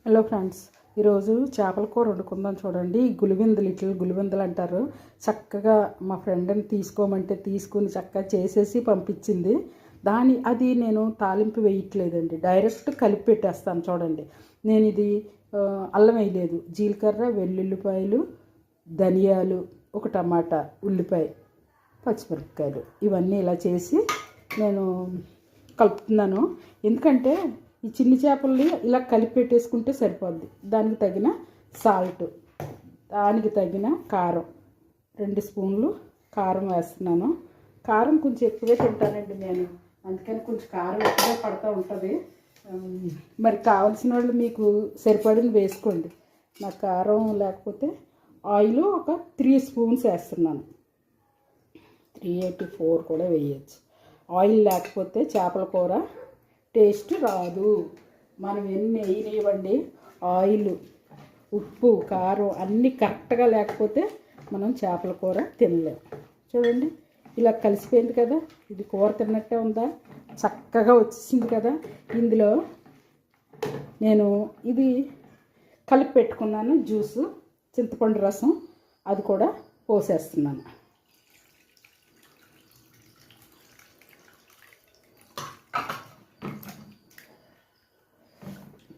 Hello friends, ఈరోజు చేపల కూర వండుకుందాం. చూడండి, గులివిందులు ఇట్లు గులివిందులు అంటారు. చక్కగా మా ఫ్రెండ్ని తీసుకోమంటే తీసుకుని చక్కగా చేసేసి పంపించింది. అది నేను తాలింపు వేయట్లేదండి, డైరెక్ట్ కలిపి పెట్టేస్తాను. చూడండి, నేను ఇది అల్లం వేయలేదు, జీలకర్ర, వెల్లుల్లిపాయలు, ధనియాలు, ఒక టమాటా, ఉల్లిపాయ, పచ్చిమిరపకాయలు ఇవన్నీ ఇలా చేసి నేను కలుపుతున్నాను. ఎందుకంటే ఈ చిన్ని చేపల్ని ఇలా కలిపి పెట్టేసుకుంటే సరిపోద్ది. దానికి తగిన సాల్ట్, దానికి తగిన కారం, 2 స్పూన్లు కారం వేస్తున్నాను. కారం కొంచెం ఎక్కువే తింటానండి నేను, అందుకని కొంచెం కారం ఎక్కువగా పడుతూ ఉంటుంది. మరి కావాల్సిన వాళ్ళు మీకు సరిపడింది వేసుకోండి. నాకు కారం లేకపోతే ఆయిల్ ఒక 3 స్పూన్స్ వేస్తున్నాను. 384 కూడా వేయచ్చు. ఆయిల్ లేకపోతే చేపల కూర టేస్ట్ రాదు. మనం ఎన్ని వేయనివ్వండి, ఆయిల్, ఉప్పు, కారం అన్నీ కరెక్ట్గా లేకపోతే మనం చేపల కూర తినలేము. చూడండి, ఇలా కలిసిపోయింది కదా, ఇది కూర తిన్నట్టే ఉందా, చక్కగా వచ్చేసింది కదా. ఇందులో నేను ఇది కలిపి పెట్టుకున్నాను జ్యూసు, చింతపండు రసం, అది కూడా పోసేస్తున్నాను.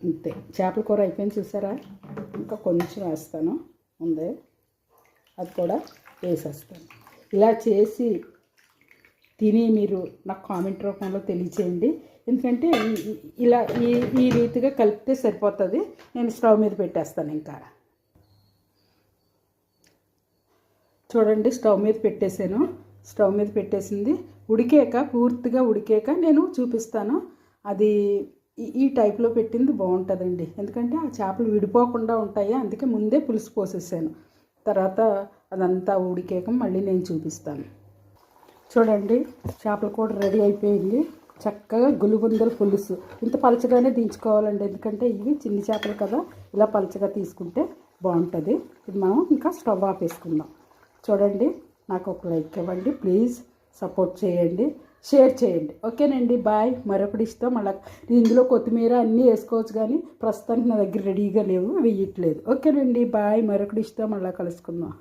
అంతే, చేపల కూర అయిపోయింది. చూసారా, ఇంకా కొంచెం వేస్తాను ఉంది, అది కూడా వేసేస్తాను. ఇలా చేసి తిని మీరు నాకు కామెంట్ రూపంలో తెలియచేయండి. ఎందుకంటే ఇలా ఈ రీతిగా కలిపితే సరిపోతుంది. నేను స్టవ్ మీద పెట్టేస్తాను. ఇంకా చూడండి, స్టవ్ మీద పెట్టేసాను. స్టవ్ మీద పెట్టేసింది, పూర్తిగా ఉడికాక నేను చూపిస్తాను. అది ఈ టైప్లో పెట్టింది బాగుంటుందండి, ఎందుకంటే ఆ చేపలు విడిపోకుండా ఉంటాయి. అందుకే ముందే పులుసు పోసేసాను. తర్వాత అదంతా ఉడికాక మళ్ళీ నేను చూపిస్తాను. చూడండి, చేపల కూర రెడీ అయిపోయింది. చక్కగా గులిగుందల పులుసు ఇంత పలచగానే దించుకోవాలండి, ఎందుకంటే ఇవి చిన్ని చేపలు కదా, ఇలా పలచగా తీసుకుంటే బాగుంటుంది. ఇది మనం ఇంకా స్టవ్ ఆపేసుకుందాం. చూడండి, నాకు ఒక లైక్ ఇవ్వండి ప్లీజ్, సపోర్ట్ చేయండి, షేర్ చేయండి. ఓకేనండి, బాయ్. మరొకటి ఇష్టం మళ్ళీ ఇందులో కొత్తిమీర అన్నీ వేసుకోవచ్చు, కానీ ప్రస్తుతానికి నా దగ్గర రెడీగా లేవు, వేయట్లేదు. ఓకేనండి, బాయ్. మరొకటి ఇష్టం మళ్ళీ కలుసుకుందాం.